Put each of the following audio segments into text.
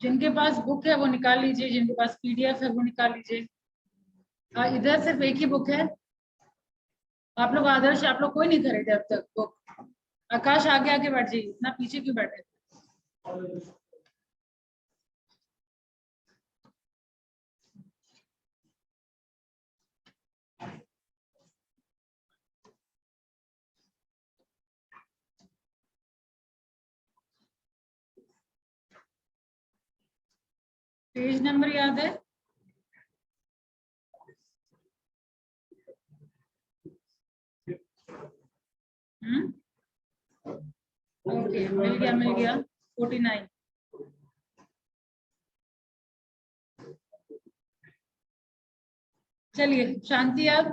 जिनके पास बुक है वो निकाल लीजिए, जिनके पास पीडीएफ है वो निकाल लीजिए। इधर सिर्फ एक ही बुक है। आप लोग आदर्श, आप लोग कोई नहीं खरीदे अब तक बुक। आकाश आगे आगे बैठ जाइए, इतना पीछे क्यों बैठे? पेज नंबर याद है? ओके, मिल गया 49। चलिए शांति आप।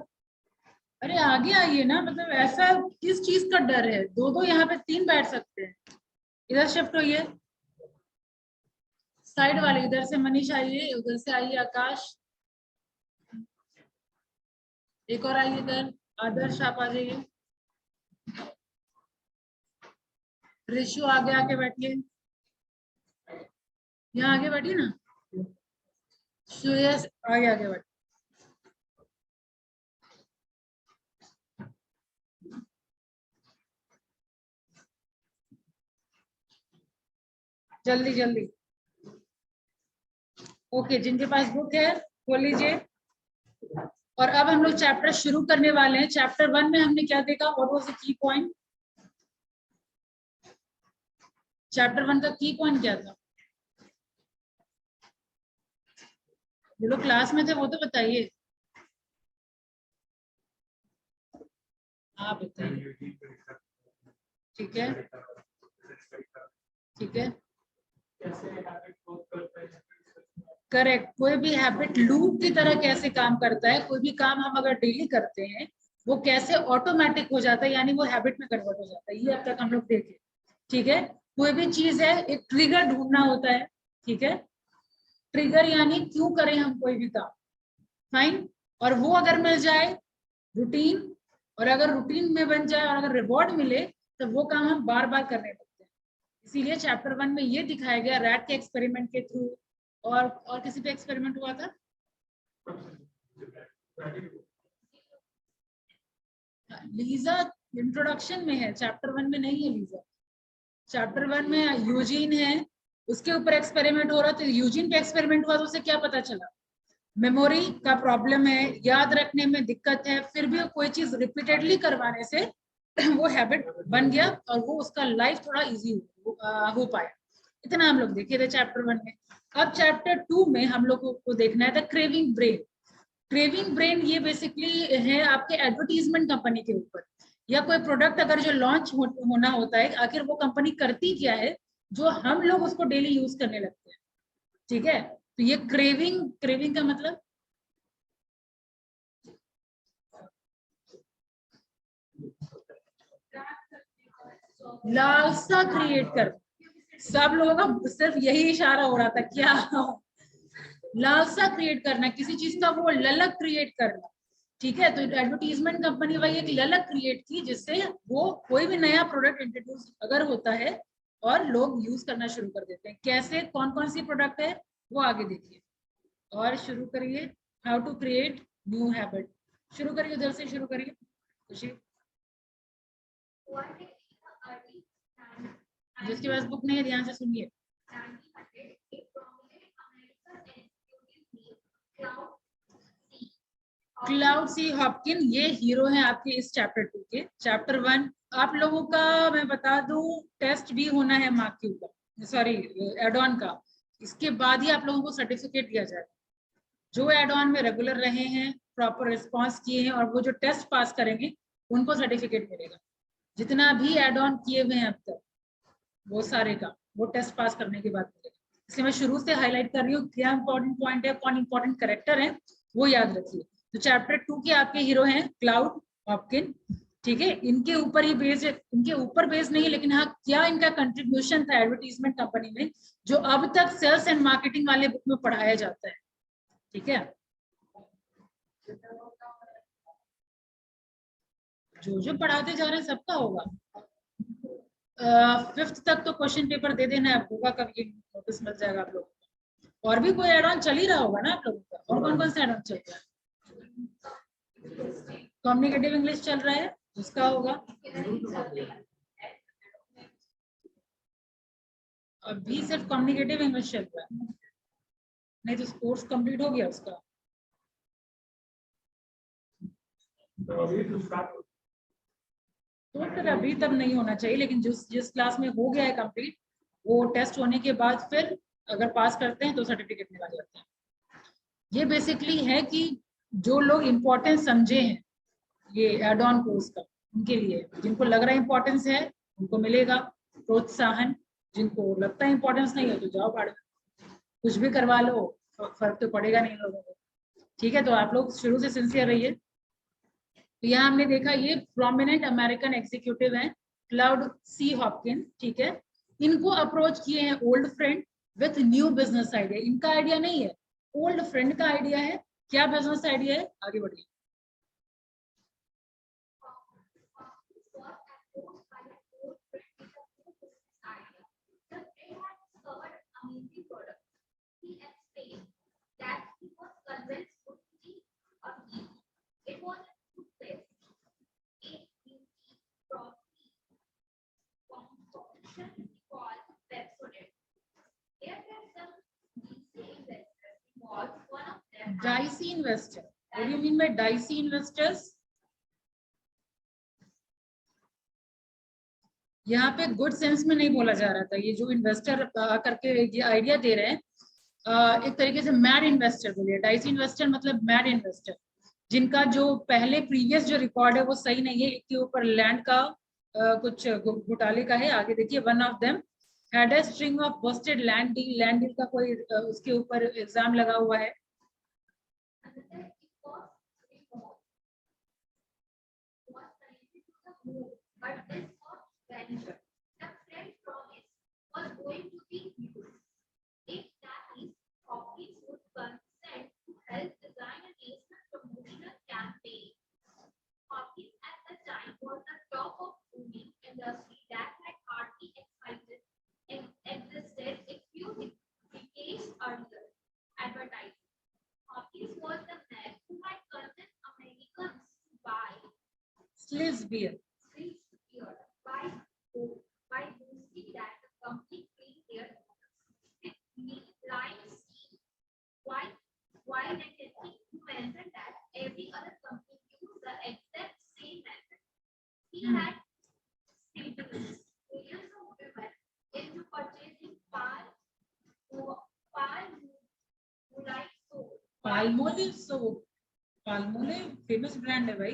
अरे आगे आइए ना, मतलब ऐसा किस चीज का डर है? दो दो यहाँ पे 3 बैठ सकते हैं। इधर शिफ्ट होइए, साइड वाले। इधर से मनीष आइए, उधर से आइए आकाश, एक और आइए इधर। आदर्श आप आ जाइए। ऋषु आगे आके बैठिए, यहाँ आगे बैठिए ना। श्रेयस आगे आगे बैठिए। जल्दी जल्दी। ओके, जिनके पास बुक है खोल लीजिए। और अब हम लोग चैप्टर शुरू करने वाले हैं। चैप्टर 1 में हमने क्या देखा? What was the key point? Chapter 1 का की पॉइंट क्या था? जो लोग क्लास में थे वो तो बताइए। आप बताइए। ठीक है, ठीक है, करेक्ट। कोई भी हैबिट लूप की तरह कैसे काम करता है, कोई भी काम हम अगर डेली करते हैं वो कैसे ऑटोमेटिक हो जाता है, यानी वो हैबिट में कन्वर्ट हो जाता है, ये अब तक हम लोग देखे। ठीक है, कोई भी चीज है एक ट्रिगर ढूंढना होता है। ठीक है, ट्रिगर यानी क्यों करें हम कोई भी काम। फाइन। और वो अगर मिल जाए रूटीन, और अगर रूटीन में बन जाए और अगर रिवॉर्ड मिले तो वो काम हम बार बार करने लगते हैं। इसीलिए चैप्टर 1 में ये दिखाया गया रैट के एक्सपेरिमेंट के थ्रू। और किसी पे एक्सपेरिमेंट हुआ था? लीजा इंट्रोडक्शन में है, चैप्टर 1 में नहीं है लीजा। चैप्टर 1 में यूजीन है, उसके ऊपर एक्सपेरिमेंट हो रहा था। यूजीन पे एक्सपेरिमेंट हुआ तो उसे क्या पता चला? मेमोरी का प्रॉब्लम है, याद रखने में दिक्कत है, फिर भी कोई चीज रिपीटेडली करवाने से वो हैबिट बन गया और वो उसका लाइफ थोड़ा इजी हो पाया। इतना हम लोग देखे थे चैप्टर 1 में। अब चैप्टर 2 में हम लोग को देखना है the craving brain. Craving brain ये बेसिकली है आपके एडवर्टीजमेंट कंपनी के ऊपर, या कोई प्रोडक्ट अगर जो लॉन्च होना होता है, आखिर वो कंपनी करती क्या है जो हम लोग उसको डेली यूज करने लगते हैं। ठीक है, तो ये क्रेविंग, क्रेविंग का मतलब लालसा क्रिएट कर। सब लोगों का सिर्फ यही इशारा हो रहा था क्या? लालसा क्रिएट करना, किसी चीज का वो ललक क्रिएट करना। ठीक है, तो एडवर्टीजमेंट कंपनी वही एक ललक क्रिएट की जिससे वो कोई भी नया प्रोडक्ट इंट्रोड्यूस अगर होता है और लोग यूज करना शुरू कर देते हैं। कैसे, कौन कौन सी प्रोडक्ट है वो आगे देखिए। और शुरू करिए, how to create new habit. शुरू करिए, उधर से शुरू करिए खुशी। जिसके पास बुक नहीं है ध्यान से सुनिए। क्लाउड सी हॉपकिन ये हीरो है आपके इस चैप्टर 2 के। चैप्टर 1 आप लोगों का मैं बता दूं टेस्ट भी होना है मार्क क्यू का, सॉरी एड ऑन का। इसके बाद ही आप लोगों को सर्टिफिकेट दिया जाएगा। जो एड ऑन में रेगुलर रहे हैं, प्रॉपर रिस्पॉन्स किए हैं और वो जो टेस्ट पास करेंगे उनको सर्टिफिकेट मिलेगा। जितना भी एड ऑन किए हुए हैं अब तक वो सारे का वो टेस्ट पास करने के बाद मिलेगा। इसलिए मैं शुरू से हाईलाइट कर रही हूँ क्या इंपॉर्टेंट पॉइंट है, कौन इंपॉर्टेंट करेक्टर है, वो याद रखिए। तो चैप्टर 2 के आपके हीरो हैं क्लाउड हॉपकिन। ठीक है, इनके ऊपर ही बेस्ड है, इनके ऊपर बेस्ड नहीं है, लेकिन हाँ क्या इनका कंट्रीब्यूशन था एडवर्टीजमेंट कंपनी में जो अब तक सेल्स एंड मार्केटिंग वाले बुक में पढ़ाया जाता है। ठीक है, जो जो पढ़ाते जा रहे हैं सबका होगा। 5th तक तो क्वेश्चन पेपर दे देना है, होगा कब ये नोटिस मिल जाएगा आप लोग को। और भी कोई एड ऑन चल ही रहा होगा ना आप लोगों का, और कौन कौन सा एड ऑन चल रहा है? कम्युनिकेटिव इंग्लिश चल रहा है, उसका होगा अभी सिर्फ कम्युनिकेटिव इंग्लिश चल रहा है, नहीं तो कोर्स कंप्लीट हो गया उसका। टोटल अभी तक नहीं होना चाहिए, लेकिन जिस क्लास में हो गया है कंप्लीट, वो टेस्ट होने के बाद फिर अगर पास करते हैं तो सर्टिफिकेट मिला जाता है। ये बेसिकली है कि जो लोग इम्पोर्टेंस समझे हैं ये एड ऑन कोर्स का, उनके लिए, जिनको लग रहा है इम्पोर्टेंस है उनको मिलेगा प्रोत्साहन, जिनको लगता है इम्पोर्टेंस नहीं है तो जाओ भाड़, कुछ भी करवा लो, फर्क तो पड़ेगा नहीं लोगों को। ठीक है, तो आप लोग शुरू से सिंसियर रहिए। तो यहाँ हमने देखा ये प्रोमिनेंट अमेरिकन एग्जीक्यूटिव हैं क्लाउड सी हॉपकिन, ठीक है। इनको अप्रोच किए हैं old friend with new business idea. इनका आइडिया नहीं है, ओल्ड फ्रेंड का आइडिया है। क्या बिजनेस आइडिया है, आगे बढ़िए। Dicey investor. What do you mean by dicey investors? यहाँ पे गुड सेंस में नहीं बोला जा रहा था। ये जो इन्वेस्टर करके ये आइडिया दे रहे हैं, एक तरीके से मैड इन्वेस्टर बोलिए। डाइसी इन्वेस्टर मतलब मैड इन्वेस्टर, जिनका जो पहले प्रीवियस जो रिकॉर्ड है वो सही नहीं है। एक के ऊपर लैंड का कुछ घोटाले का है। आगे देखिए, one of them had a string of Busted land deal का कोई उसके ऊपर एग्जाम लगा हुआ है। Sliz beer. Palmolive soap. Palmolive famous brand है भाई,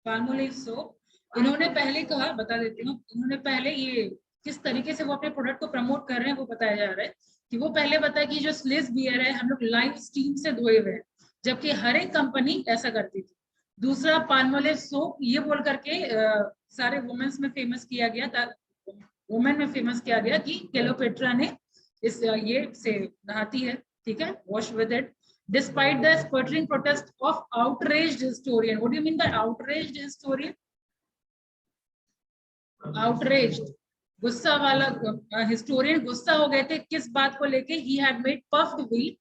पाल्मोलिव सोप। इन्होंने पहले कहा, बता देती हूँ, इन्होंने पहले ये किस तरीके से वो अपने प्रोडक्ट को प्रमोट कर रहे हैं वो बताया जा रहा है कि वो पहले बताया कि जो स्लिस बियर है हम लोग लाइव स्टीम से धोए हुए हैं, जबकि हर एक कंपनी ऐसा करती थी। दूसरा, पाल्मोलिव सोप ये बोल करके सारे वुमेन्स में फेमस किया गया, वुमेन में फेमस किया गया कि क्लेओपेट्रा ने इस ये से नहाती है, ठीक है, wash with it. Despite the sputtering protest of outraged historian. What do you mean by outraged historian? Outraged, गुस्सा वाला historian गुस्सा हो गए थे किस बात को लेके? He had made puffed wheat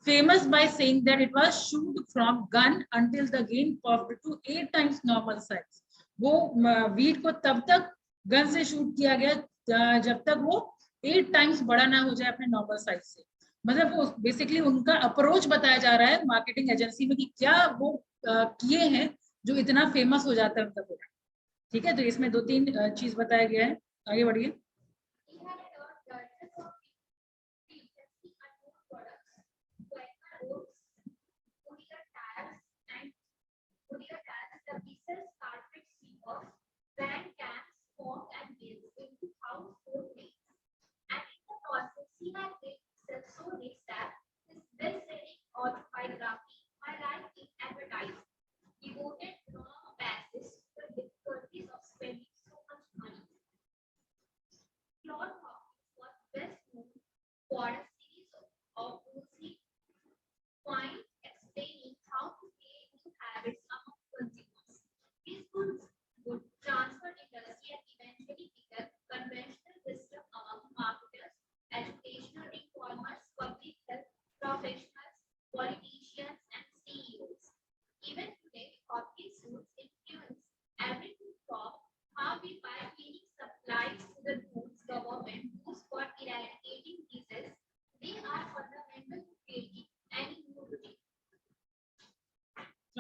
famous by saying that it was shoot from gun until the gain puffed to 8 times normal size. वो wheat को तब तक गन से शूट किया गया जब तक वो 8 टाइम्स बड़ा ना हो जाए अपने नॉर्मल साइज से। मतलब वो बेसिकली उनका अप्रोच बताया जा रहा है मार्केटिंग एजेंसी में कि क्या वो किए हैं जो इतना फेमस हो जाता है उनका प्रोडक्ट। ठीक है, तो इसमें 2-3 चीज बताया गया है। आगे बढ़िए।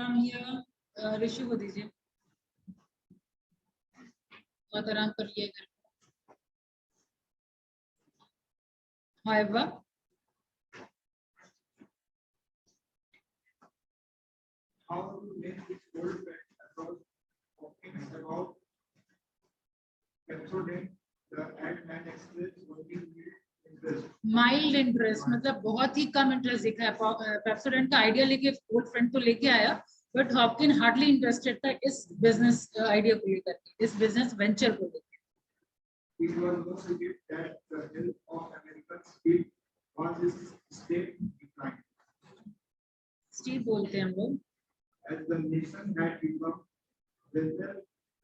कम हियर, ऋषि को दीजिए, बहुत आराम कर लिए घर। However, how to make this old approach talking about Pepsodent, the ad man express working interest. Mild interest मतलब बहुत ही कम इंटरेस्ट दिखा है। पेप्सोडेंट का आइडिया लेके ओल्ड फ्रेंड तो लेके आया, बट हॉपकिन हार्डली इंटरेस्टेड था इस बिजनेस आइडिया को लेकर के, इस बिजनेस वेंचर को लेकर। It was no secret that the health of American state was in state decline. Steve बोलते हैं हम लोग। As the nation had become wealthier,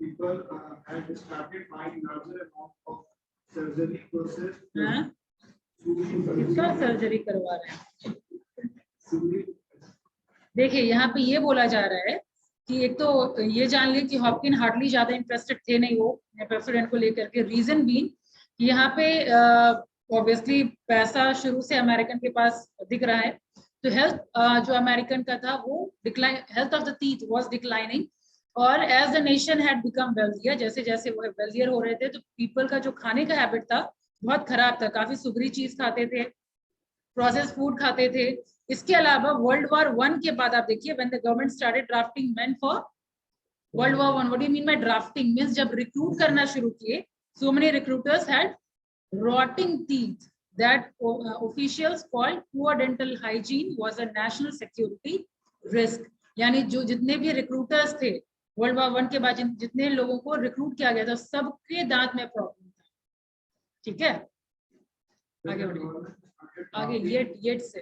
people had started buying larger amount of surgery process. कितना surgery करवा रहे हैं? देखिए यहाँ पे ये बोला जा रहा है कि एक तो ये जान ले कि हॉपकिन हार्डली ज्यादा इंटरेस्टेड थे नहीं वो पेप्सोडेंट को लेकर के। रीजन बीइंग यहाँ पे ऑब्वियसली पैसा शुरू से अमेरिकन के पास दिख रहा है, तो हेल्थ जो अमेरिकन का था वो decline, health of the teeth was declining, और as the nation had become wealthier, जैसे जैसे वो वेल्थियर हो रहे थे तो पीपल का जो खाने का हैबिट था बहुत खराब था, काफी सुगरी चीज खाते थे, प्रोसेस फूड खाते थे। इसके अलावा वर्ल्ड वॉर 1 के बाद आप देखिए when the government started drafting main for world war 1, what do you mean by drafting? Means जब रिक्रूट करना शुरू किए, so many recruiters had rotting teeth, that officials called poor dental hygiene was a national security risk। यानी जो जितने भी recruiters थे world war 1 के बाद जितने लोगों को रिक्रूट किया गया था सबके दांत में प्रॉब्लम था। ठीक है, आगे बढ़िए, आगे येट से।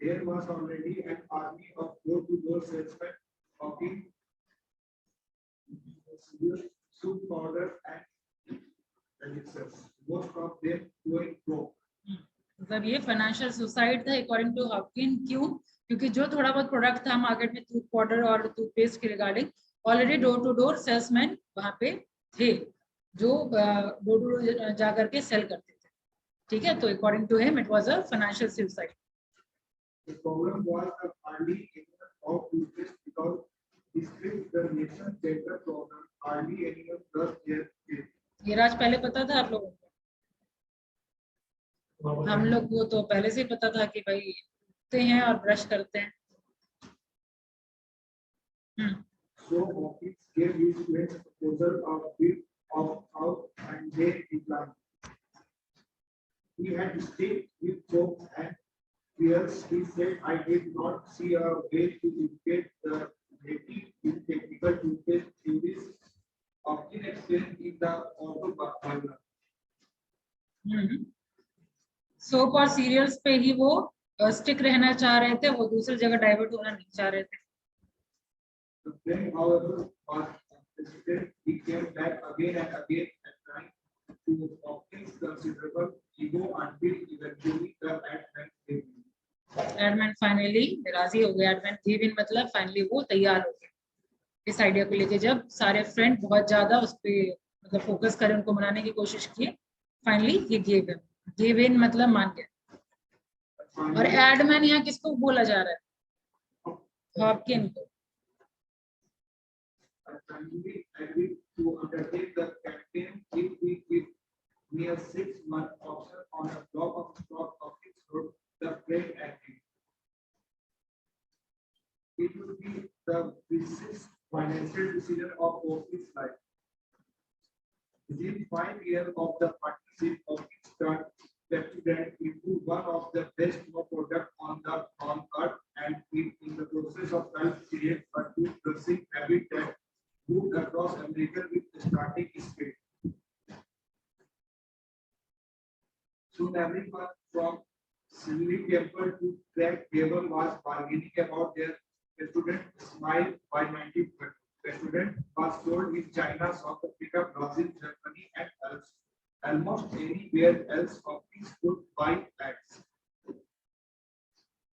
There was already an army of door-to-door salesmen hawking soup powder and elixirs. Most of them going broke. मतलब ये फाइनेंशियल सुसाइड था अकॉर्डिंग टू हॉपकिन। क्यों? क्योंकि जो थोड़ा बहुत प्रोडक्ट था मार्केट में टूथ पाउडर और टूथपेस्ट के regarding, already door to door salesman वहां पे थे जो डोर टू डोर जाकर के सेल करते थे। ठीक है, तो according to him it was a financial suicide. The problem was the hardly anyone of toothpaste because despite the nation's dental problem, hardly anyone does their teeth. ये राज पहले पता था आप लोगों को? हम लोग को तो पहले से ही पता था कि भाई उठते हैं और ब्रश करते हैं। So Hawkins gave his friends proposal of bit of out and they declined. He had to stay with hope and fears. He said, I did not see a way to educate the native in technical toothpaste theories. Hawkins explained in the autobiography. Soap और serials पे ही वो stick रहना चाह रहे थे, वो दूसरी जगह डाइवर्ट होना नहीं चाह रहे थे। The friend, however, was persistent. He came back again and again at night to Hawkins' considerable ego until eventually the adman gave in. Adman finally राजी हो गया। एडमैन गिव इन मतलब फाइनली वो तैयार हो गए इस आइडिया को लेके। जब सारे फ्रेंड बहुत ज्यादा उस पे मतलब फोकस करें, उनको मनाने की कोशिश किए, फाइनली ये गिव इन मतलब मान गया। और एडमैन यहाँ किसको बोला जा रहा है? हॉपकिन को। Finally agreed to undertake the campaign if we give me a 6-month option on a block of stock of his road. The friend agreed. It would be the business financial decision of his life. Within 5 years of the partnership, Hawkins turned Pepsodent into one of the best products on earth, and in the process of self-create a toothbrushing habit that moved across America with starting speed. Soon everyone from Shirley Temple to Craig Gable was bargaining about their student Smile by 90. The student was sold in China, South Africa, Brazil, Germany, and almost anywhere else Hawkins could buy bags.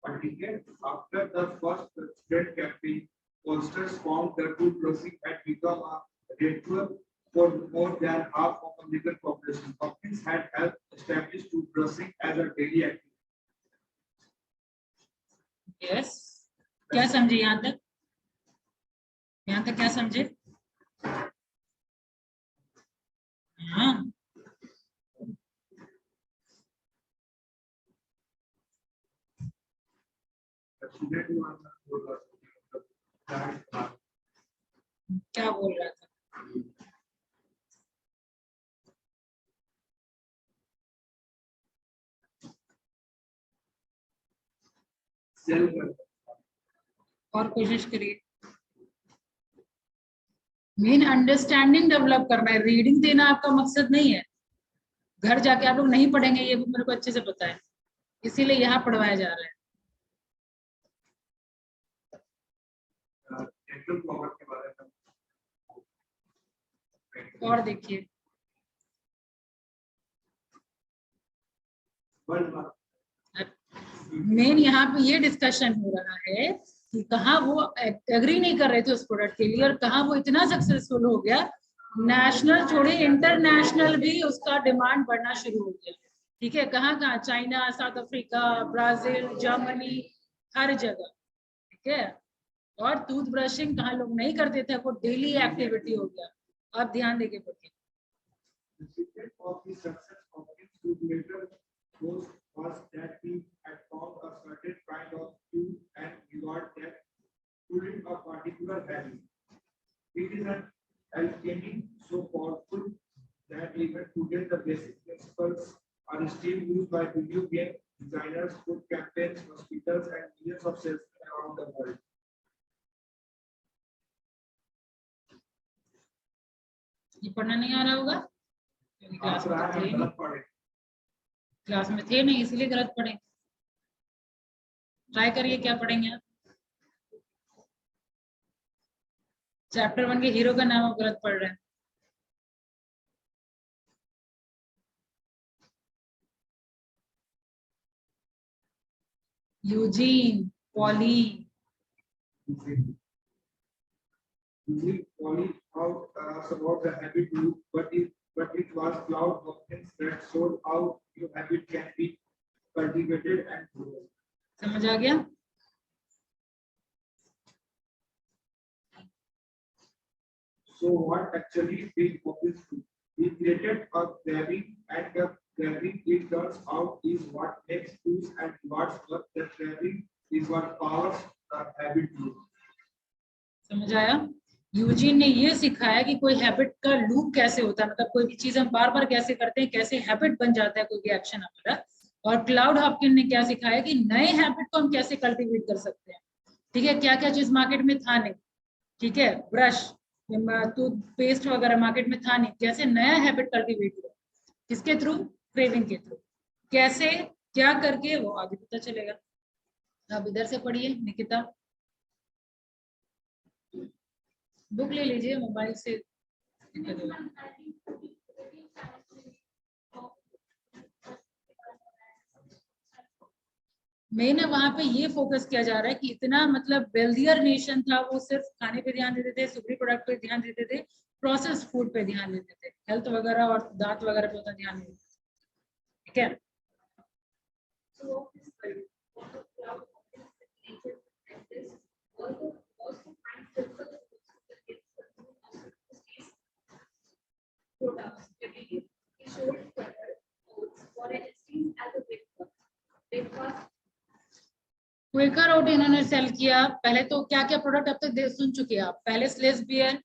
But again, after the first student campaign, pollsters found the toothbrushing had become a ritual for more than half of American population. Hopkins had helped establish toothbrushing as a daily activity. Yes. क्या समझे यहाँ तक? यहाँ तक क्या समझे? हाँ. क्या बोल रहा था? और कोशिश करिए. मेन अंडरस्टैंडिंग डेवलप करना है, रीडिंग देना आपका मकसद नहीं है. घर जाके आप लोग नहीं पढ़ेंगे, ये भी मेरे को अच्छे से पता है, इसीलिए यहाँ पढ़वाया जा रहा है. और देखिए मेन यहाँ पे ये डिस्कशन हो रहा है कि कहाँ वो एग्री नहीं कर रहे थे उस प्रोडक्ट के लिए और कहाँ वो इतना सक्सेसफुल हो गया, नेशनल छोड़े इंटरनेशनल भी उसका डिमांड बढ़ना शुरू हो गया. ठीक है, कहाँ कहाँ, China, South Africa, Brazil, Germany, हर जगह. ठीक है, और टूथ ब्रशिंग कहाँ लोग नहीं करते थे, वो डेली एक्टिविटी हो गया. अब ध्यान देके पढ़िए. Was that he had found a certain kind of tooth and reward that suited a particular value. It is an alchemy so powerful that even today the basic principles are still used by video game designers, food campaigns, hospitals, and millions of salesmen around the world. ये पढ़ना नहीं आ रहा होगा क्योंकि class में थे नहीं, इसलिए गलत पढ़े. ट्राई करिए क्या पढ़ेंगे आप. चैप्टर 1 के हीरो का नाम आप गलत पढ़ रहे हैं. Eugene poly. Polly out about the habit loop, but it was Cloud Hopkins that showed how new habit can be cultivated and grown. समझ आ गया? So what actually did Hopkins do? He created a craving, and the craving, it turns out, is what makes tools and rewards, but the craving is what powers the habit loop. समझ आया? Eugene ने ये सिखाया कि कोई habit का loop कैसे होता है, मतलब कोई भी चीज हम बार बार कैसे करते हैं, कैसे हैबिट बन जाता है कोई भी एक्शन हमारा. और क्लाउड हॉपकिन ने क्या सिखाया कि नए हैबिट को हम कैसे कल्टीवेट कर सकते हैं. ठीक है, क्या क्या चीज मार्केट में था नहीं. ठीक है, ब्रश, टूथ पेस्ट वगैरह मार्केट में था नहीं, कैसे नया हैबिट कल्टीवेट हो, किसके थ्रू, क्रेविंग के थ्रू. कैसे क्या करके वो आगे पता चलेगा. अब इधर से पढ़िए निकिता. बुक ले लीजिए, मोबाइल से मेन है वहां पे ये फोकस किया जा रहा है कि इतना मतलब वेल्दियर नेशन था, वो सिर्फ खाने पे ध्यान देते थे, सुपरी प्रोडक्ट पे ध्यान देते थे, प्रोसेस फूड पे ध्यान देते थे, हेल्थ वगैरह और दांत वगैरह पे उतना ध्यान नहीं देते. ठीक है. क्विकर ओट इन्होंने सेल किया. पहले तो क्या क्या प्रोडक्ट अब तक सुन चुके हैं आप. पहले स्लेस बियर,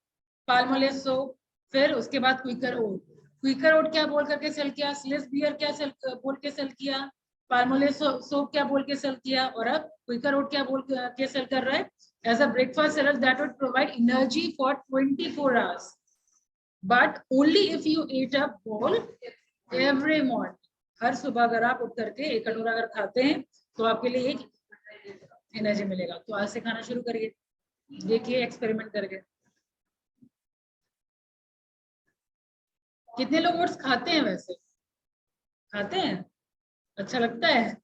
पाल्मोलिव सोप, फिर उसके बाद क्विकर ओट. क्विकर ओट क्या बोल करके सेल किया, स्लेस बियर क्या सेल बोल के सेल किया, पाल्मोलिव सोप क्या बोल के सेल किया, और अब क्विकर ओट क्या बोल के सेल कर रहा है, as a breakfast cereal that would provide energy for 24 hours, but only if you eat a bowl every morning. हर सुबह अगर आप उठ करके एक कटोरा अगर खाते हैं तो आपके लिए एक एनर्जी मिलेगा. तो आज से खाना शुरू करिए, देखिए एक्सपेरिमेंट करके. कितने लोग ओट्स खाते हैं, वैसे खाते हैं, अच्छा लगता है.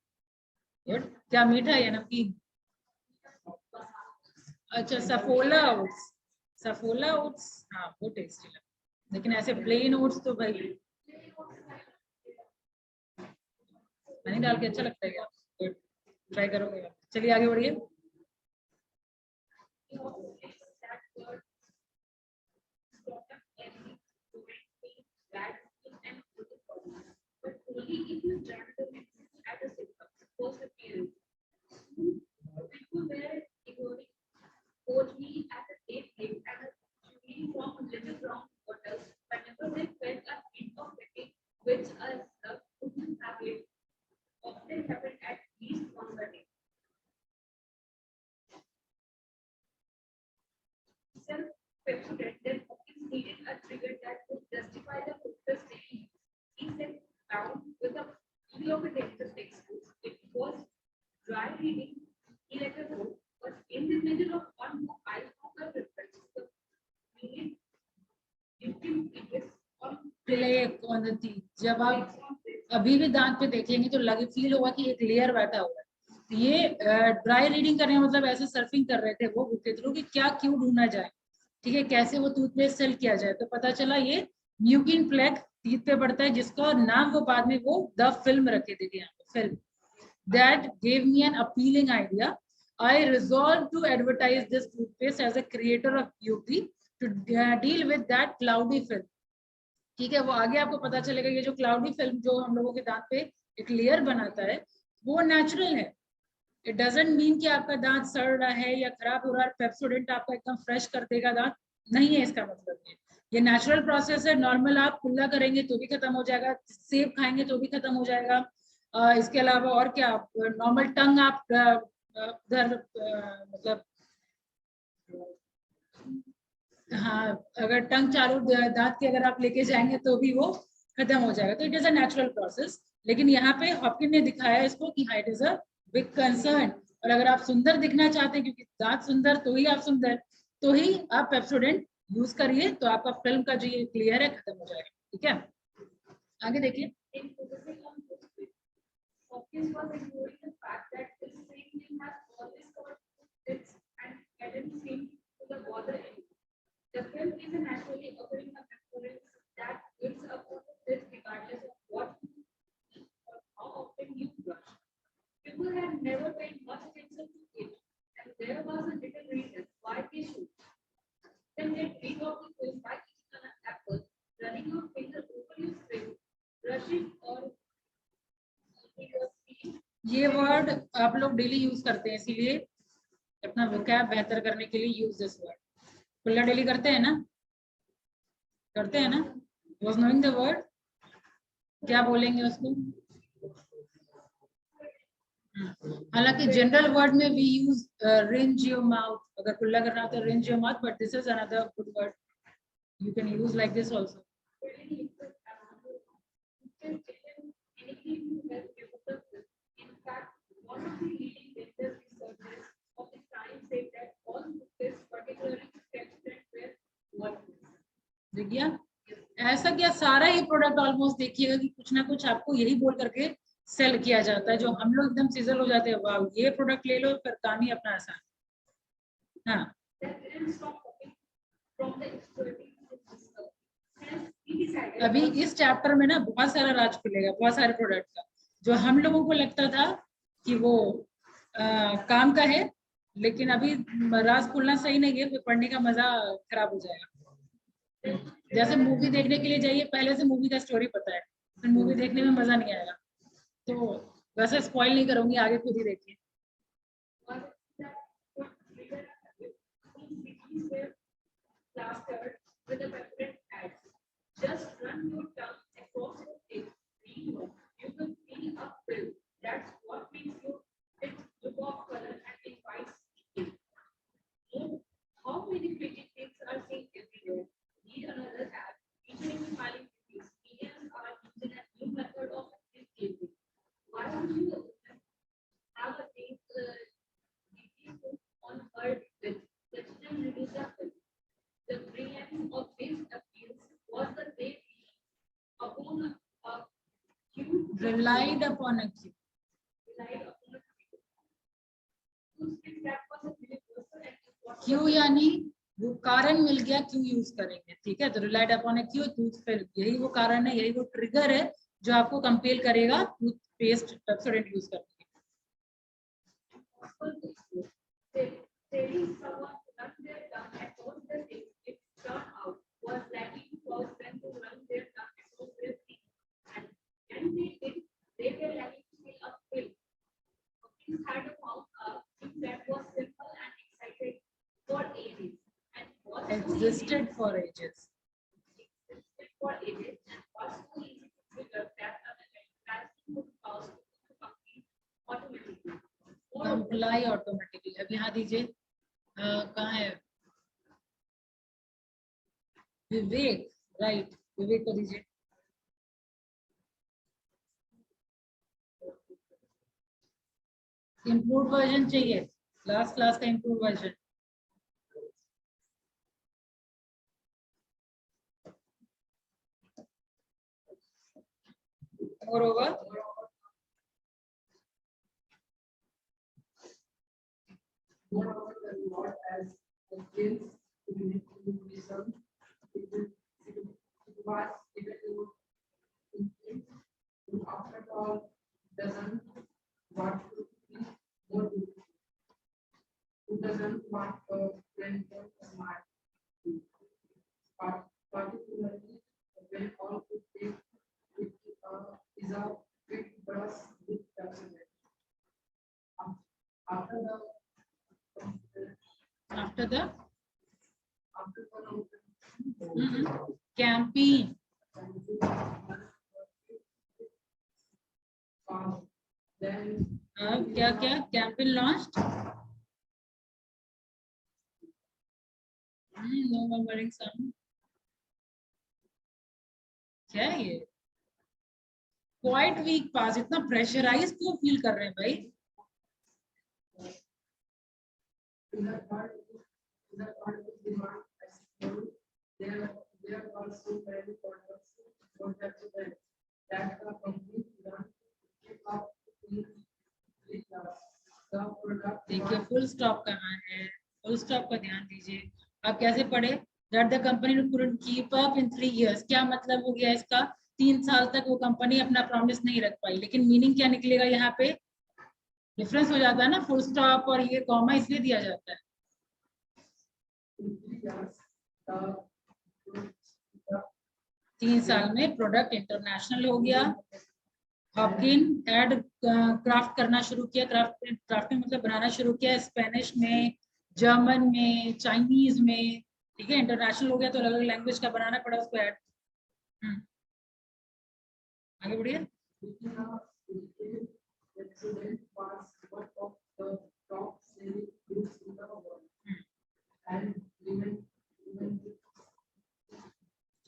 क्या मीठा है या नमकीन? अच्छा, सफोला ओट्स. सफोला ओट्स, हाँ वो टेस्टी लगता लेकिन ऐसे प्लेन ओट्स तो भाई हनी डाल के अच्छा लगता है क्या? ट्राई करोगे आप? चलिए आगे बढ़िए। जब आप अभी भी दांत पे देखेंगे तो लगे फील होगा कि एक लेयर बैठा हुआ है। तो ये ड्राई रीडिंग करने मतलब ऐसे सर्फिंग कर रहे थे वो बुक के थ्रू कि क्या क्यों ढूंढना जाए, ठीक है, कैसे वो टूथपेस्ट सेल किया जाए। तो पता चला ये म्यूकिन प्लेक टीथ पे पड़ता है, जिसका नाम वो बाद में वो द फिल्म रखे थे यहाँ पे, film. That gave me an appealing idea. I resolved to advertise this toothpaste as a creator of beauty to deal with that cloudy film. ठीक है, वो आगे आपको पता चलेगा ये जो क्लाउडी फिल्म जो हम लोगों के दांत पे एक लेयर बनाता है वो नेचुरल है। इट डजंट मीन कि आपका दांत सड़ रहा है या खराब हो रहा है, पेप्सोडेंट आपका एकदम फ्रेश कर देगा दांत, नहीं है इसका मतलब। ये नेचुरल प्रोसेस है। नॉर्मल आप कुल्ला करेंगे तो भी खत्म हो जाएगा, सेब खाएंगे तो भी खत्म हो जाएगा। इसके अलावा और क्या, नॉर्मल टंग आप उधर मतलब हाँ, अगर टंग चालू दांत के अगर आप लेके जाएंगे तो भी वो खत्म हो जाएगा। तो it is a natural process. लेकिन यहाँ पे हॉपकिन ने दिखाया इसको कि हाँ it is a big concern. और अगर आप सुंदर दिखना चाहते हैं, क्योंकि दांत सुंदर तो ही आप सुंदर, तो ही आप पेप्सोडेंट यूज करिए, तो आपका फिल्म का जो ये क्लियर है खत्म हो जाएगा। ठीक है, आगे देखिए। The film is a naturally occurring occurrence that gives a purpose regardless of what you eat or how often you brush. People had never paid much attention to it, and there was a little reason why they should. Then they read off the film by eating an apple, running your finger over your face, brushing or ये word आप लोग daily use करते हैं, इसीलिए अपना vocab बेहतर करने के लिए यूज दिस वर्ड। कुल्ला डेली करते हैं ना, करते हैं ना। Was knowing the word, क्या बोलेंगे उसको? हालांकि जनरल वर्ड में we use rinse your mouth, अगर कुल्ला करना हो तो rinse your mouth, but this is another good word you can use like this also. In fact, one of the leading dental researchers of the time said that all toothpaste, particularly देखिए ऐसा क्या, सारा ही product almost देखिएगा कि कुछ ना कुछ आपको यही बोल करके सेल किया जाता है, जो हम लोग एकदम सिजल हो जाते हैं, वाह ये प्रोडक्ट ले लो, फिर काम ही अपना आसान। हाँ, अभी इस चैप्टर में ना बहुत सारा राज खुलेगा, बहुत सारे प्रोडक्ट का, जो हम लोगों को लगता था कि वो काम का है, लेकिन अभी राज खुलना सही नहीं है, फिर पढ़ने का मजा खराब हो जाएगा। जैसे मूवी देखने के लिए जाइए, पहले से मूवी का स्टोरी पता है, फिर मूवी देखने में मजा नहीं आएगा। तो वैसे स्पॉइल नहीं करूंगी, आगे खुद ही देखिए। Relied upon a cue. Q यानी वो कारण मिल गया क्यों यूज करेंगे, ठीक है। तो रिलाइड अपॉन ए क्यों, टूथपेस्ट, यही वो कारण है, यही वो ट्रिगर है जो आपको कंपेल करेगा टूथपेस्ट पेप्सोडेंट यूज करने के। Existed for ages. Comply automatically. अब यहाँ दीजिए, कहाँ है विवेक, राइट, विवेक को दीजिए। इम्प्रूव वर्जन चाहिए, लास्ट क्लास का इम्प्रूव वर्जन। और होगा Who doesn't want a friend smart, particularly when all it takes is a quick brush with Pepsodent. After the campaign, then क्या क्या कैंपेन लॉन्च्ड, नो मेमोरिंग सम, क्या है ये, क्वाइट वीक पास, इतना प्रेशराइज क्यों फील कर रहे हैं भाई। there are so many products for Pepsodent that the company learned to keep up with the product. देखिए फुल स्टॉप कहाँ है, फुल स्टॉप का ध्यान दीजिए। आप कैसे पढ़े, that the company couldn't keep up in 3 years, क्या मतलब हो गया इसका, 3 साल तक वो कंपनी अपना प्रॉमिस नहीं रख पाई। लेकिन मीनिंग क्या निकलेगा, यहाँ पे डिफरेंस हो जाता है ना, फुल स्टॉप और ये कॉमा इसलिए दिया जाता है। 3 साल में प्रोडक्ट इंटरनेशनल हो गया। हॉपकिन एड क्राफ्ट करना शुरू किया, क्राफ्टिंग मतलब बनाना शुरू किया, स्पेनिश में, जर्मन में, चाइनीज में, ठीक है। इंटरनेशनल हो गया तो अलग अलग लैंग्वेज का बनाना पड़ा उसको ऐड। आगे बढ़िए।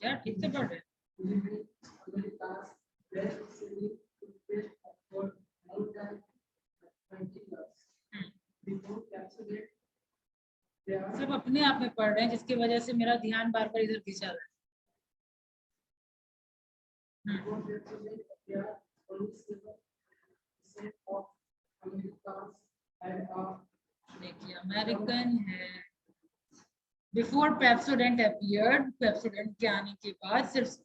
क्या ठीक से पढ़ रहे हैं? सब अपने आप में पढ़ रहे हैं, जिसकी वजह से मेरा ध्यान बार बार इधर खींचा रहा है। देखिए अमेरिकन है, बिफोर पेप्सोडेंट अपीयर्ड, पेप्सोडेंट के आने के बाद, सिर्फ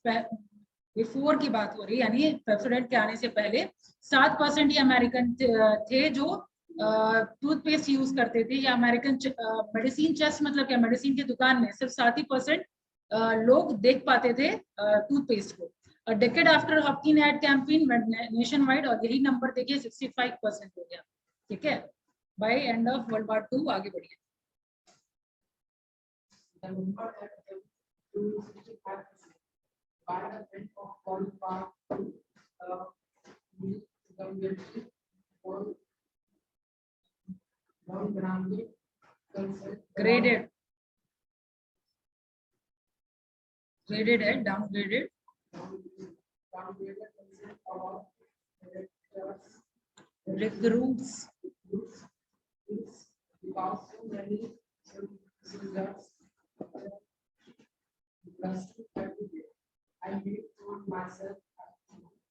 बिफोर की बात हो रही है, यानी पेप्सोडेंट के आने से पहले 7% ही अमेरिकन थे जो टूथपेस्ट यूज करते थे, या अमेरिकन मेडिसिन चेस्ट मतलब क्या, मेडिसिन की दुकान में सिर्फ 7% लोग देख पाते थे टूथपेस्ट को। Decade after Hopkin ad campaign nationwide, और यही नंबर देखिए 65% हो गया, ठीक है। By end of World War 2 आगे बढ़िए। The number at 265% by the end of World War II, the military for non-grounded graded है, downgraded recruits because so many soldiers every day. I made for myself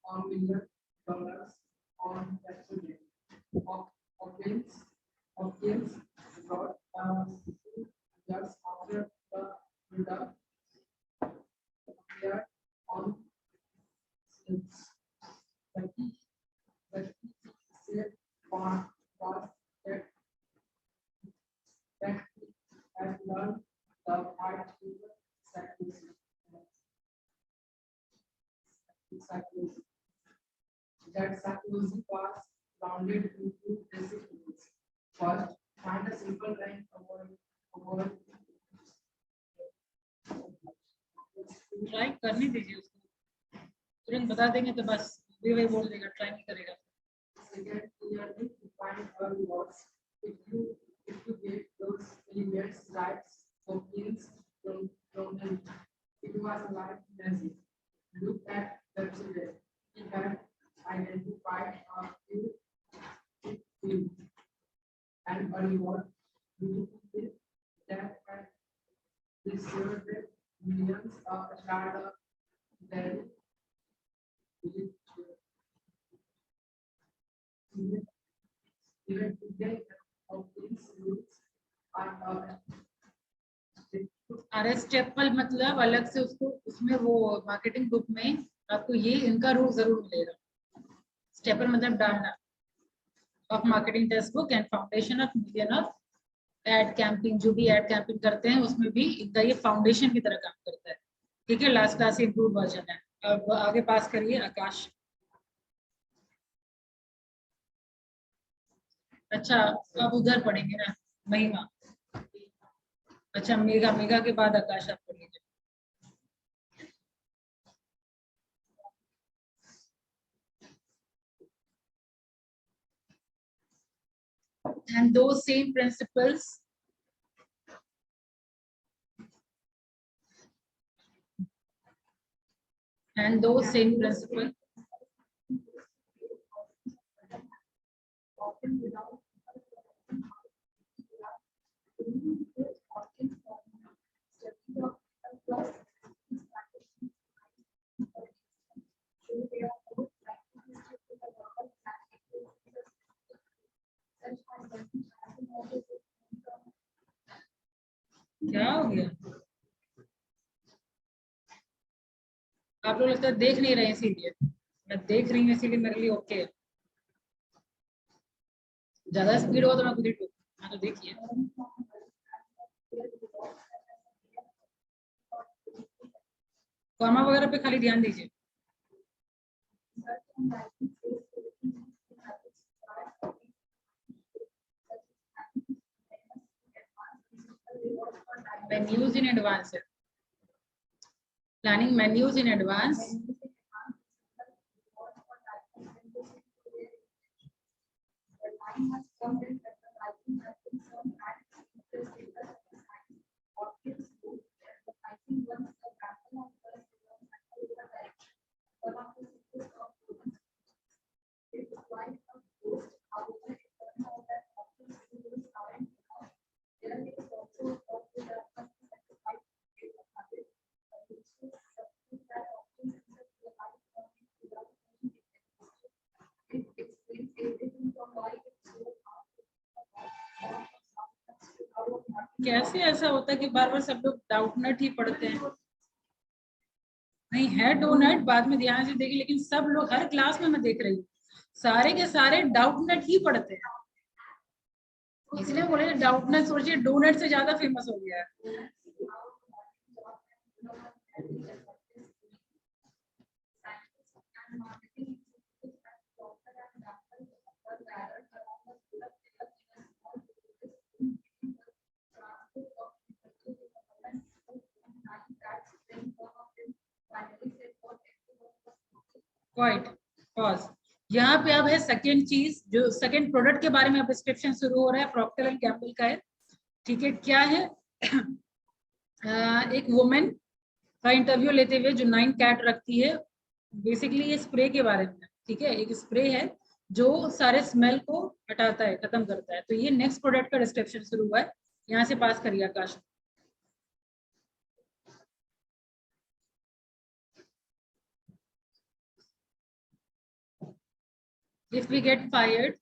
$1 million on Pepsodent. Hopkins got just after that he has learned the art of psychology. That psychology was grounded into basic rules. First, find a simple line avoid try करने दीजिए उसको, तुरंत बता देंगे तो बस वही बोल देगा, ट्राई नहीं करेगा। Second, clearly define our words. If you get those elements right, Hopkins from it was like magic. Look at Webster. He had identified a few things and a reward that had reserved millions of startup then even today of these roots are RS staple मतलब अलग से उसको उसमें वो marketing book में आपको ये इनका रूल जरूर मिलेगा। स्टेपल मतलब डालना of marketing textbook and foundation of million of ad campaign, जो भी एड कैंपिंग करते हैं उसमें भी इनका ये फाउंडेशन की तरह काम करता है। ठीक है, लास्ट क्लास इम्प्रूव वर्जन है। अब आगे पास करिए आकाश। अच्छा, अब उधर पढ़ेंगे ना महिमा। अच्छा, मेगा, मेगा के बाद आकाश आप पढ़िए। And those same principles क्या हो गया? आप लोग लगता है देख नहीं रहे, इसीलिए मैं देख रही हूँ, इसीलिए मेरे लिए ओके है। ज्यादा स्पीड हो तो मैं खुद ही टूट। हाँ तो देखिए, कॉमा वगैरह पे खाली ध्यान दीजिए। Menus in advance, planning menus in advance, कैसे ऐसा होता है कि बार बार सब लोग डाउटनट ही पढ़ते हैं? नहीं है डोनट, बाद में ध्यान से देखिए, लेकिन सब लोग हर क्लास में मैं देख रही हूँ सारे के सारे डाउटनट ही पढ़ते हैं। इसलिए बोले डाउटनट, सोचिए डोनट से ज्यादा फेमस हो गया है। Quite pause. यहाँ पे अब है सेकेंड चीज, जो सेकेंड प्रोडक्ट के बारे में अब डिस्क्रिप्शन शुरू हो रहा है, प्रॉक्टर एंड गैम्बल का है। ठीक है, क्या है? एक वुमेन का इंटरव्यू लेते हुए जो 9 कैट रखती है। बेसिकली ये स्प्रे के बारे में, ठीक है, एक स्प्रे है जो सारे स्मेल को हटाता है, खत्म करता है। तो ये नेक्स्ट प्रोडक्ट का डिस्क्रिप्शन शुरू हुआ है, यहाँ से पास करिए आकाश। If we get fired,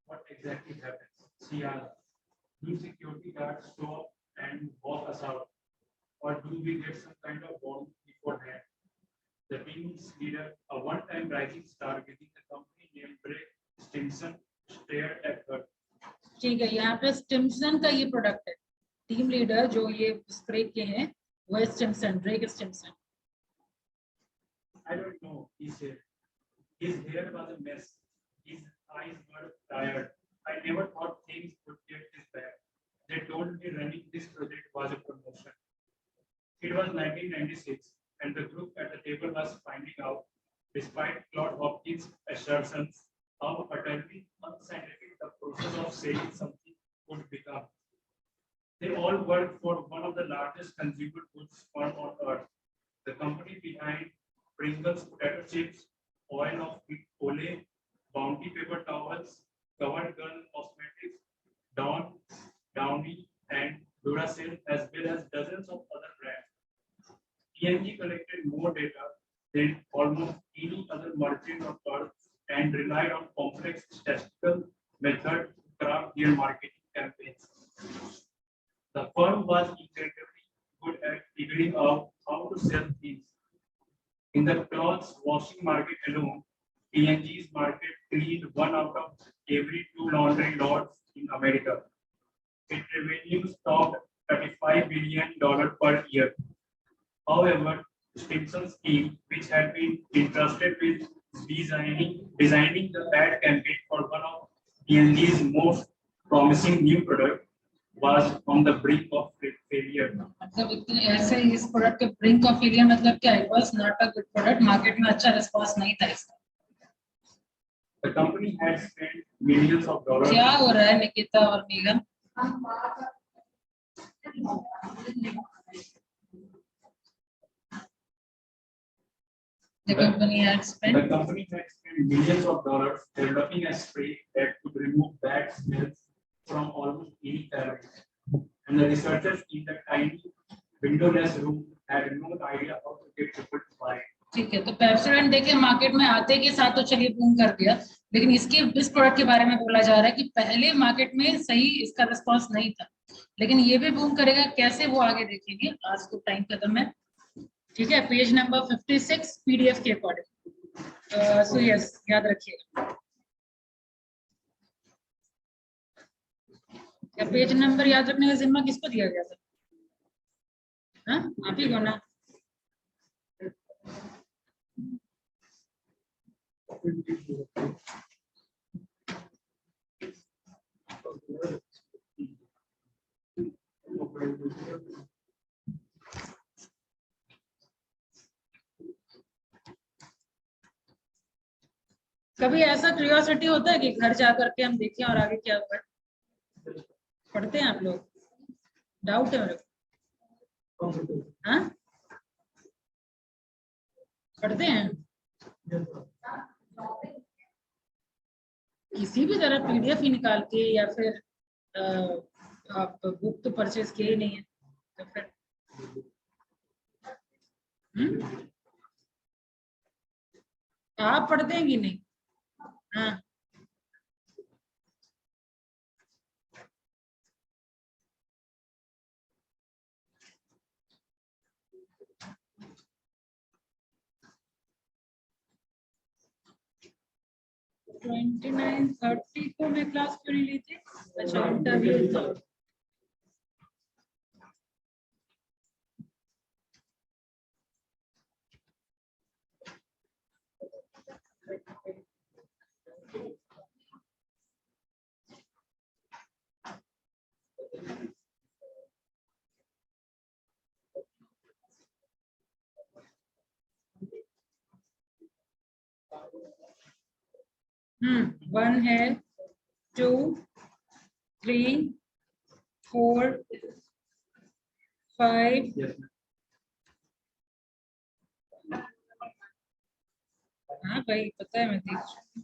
what exactly happens? CR, do security guards stop and walk us out, or do we get some kind of warning beforehand? The team's leader, a one-time rising star within the company named Bray stared at her. ठीक है, यहाँ पे Stimson का ये product है, team leader जो ये spray के हैं वो है Stimson, Drake Stimson. I don't know, he said. His hair was a mess. His eyes were tired. I never thought things would get this bad. They told me running this project was a promotion. It was 1996, and the group at the table was finding out, despite Claude Hopkins' assertions, how utterly unscientific the process of saying something would become. They all worked for one of the largest consumer goods firm on earth, the company behind Pringles potato chips, oil of Olay, Bounty paper towels, Covered Girl cosmetics, Dawn, Downy, and Duracell, as well as dozens of other brands. P&G collected more data than almost any other merchant on earth and relied on complex statistical methods to craft their marketing campaigns. The firm was incredibly good at figuring out how to sell things. In the clothes washing market alone, P&G's market cleaned 1 out of every 2 laundry lots in America. Its revenues topped $35 billion per year. However, Stimson's team, which had been entrusted with designing the ad campaign for one of P&G's most promising new products, was on the brink of failure. मतलब ऐसे इस product के brink of failure मतलब क्या है? Was not a good product, market में अच्छा response नहीं था इसका। The company had spent millions of dollars. क्या हो रहा है निकिता और मेघन? The company had spent millions of dollars developing a spray that could remove bad smells from almost any fabric. And the researchers in the tiny windowless room had no idea how to get people to buy it. ठीक है, तो Pepsodent देखिए market में आते के साथ तो चलिए बूम कर दिया, लेकिन इस प्रोडक्ट के बारे में बोला जा रहा है कि पहले मार्केट में सही इसका रिस्पांस नहीं था, लेकिन ये भी बूम करेगा, कैसे वो आगे देखेंगे। आज तो टाइम खत्म है, ठीक है। पेज नंबर 56 पीडीएफ के अकॉर्डिंग, सो यस याद रखिएगा। क्या पेज नंबर याद रखने का जिम्मा किसको दिया गया था? हाँ, आप ही को ना। कभी ऐसा क्यूरियोसिटी होता है कि घर जा करके हम देखें और आगे क्या हुआ है? पढ़ते हैं आप लोग? डाउट है मेरे को? हाँ, पढ़ते हैं किसी भी तरह पीडीएफ ही निकाल के, या फिर आप बुक तो परचेज किए ही नहीं है तो फिर आप पढ़ते हैं कि नहीं? हाँ, ट्वेंटी 29:30 को मैं क्लास क्यों नहीं ली थी? अच्छा, इंटरव्यू था। वन है, 2, 3, 4, 5, Yes, हाँ भाई पता है, मैं देख चुकी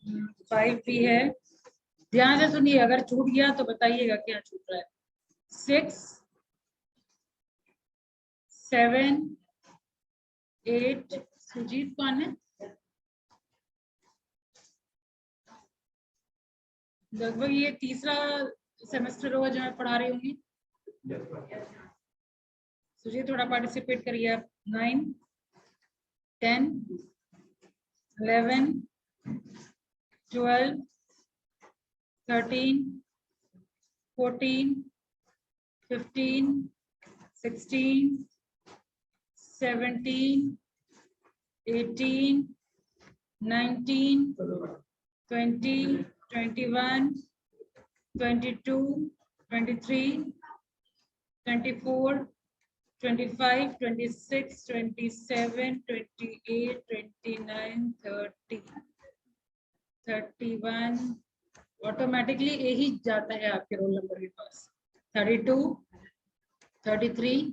हूँ। 5 भी है, ध्यान से सुनिए, अगर छूट गया तो बताइएगा क्या छूट रहा है। 6, 7, 8, सुजीत कौन है? लगभग ये तीसरा सेमेस्टर होगा जो मैं पढ़ा रही होंगी। सुजीत थोड़ा पार्टिसिपेट करिए आप। 9, 10, 11, 12, 13, 14, 15, 16, 17, 18, 19, 20, 21, 22, 23, 24, 25, 26, 27, 28, 29, 30, 31, ऑटोमेटिकली यही जाता है आपके रोल नंबर के पास। 32, 33,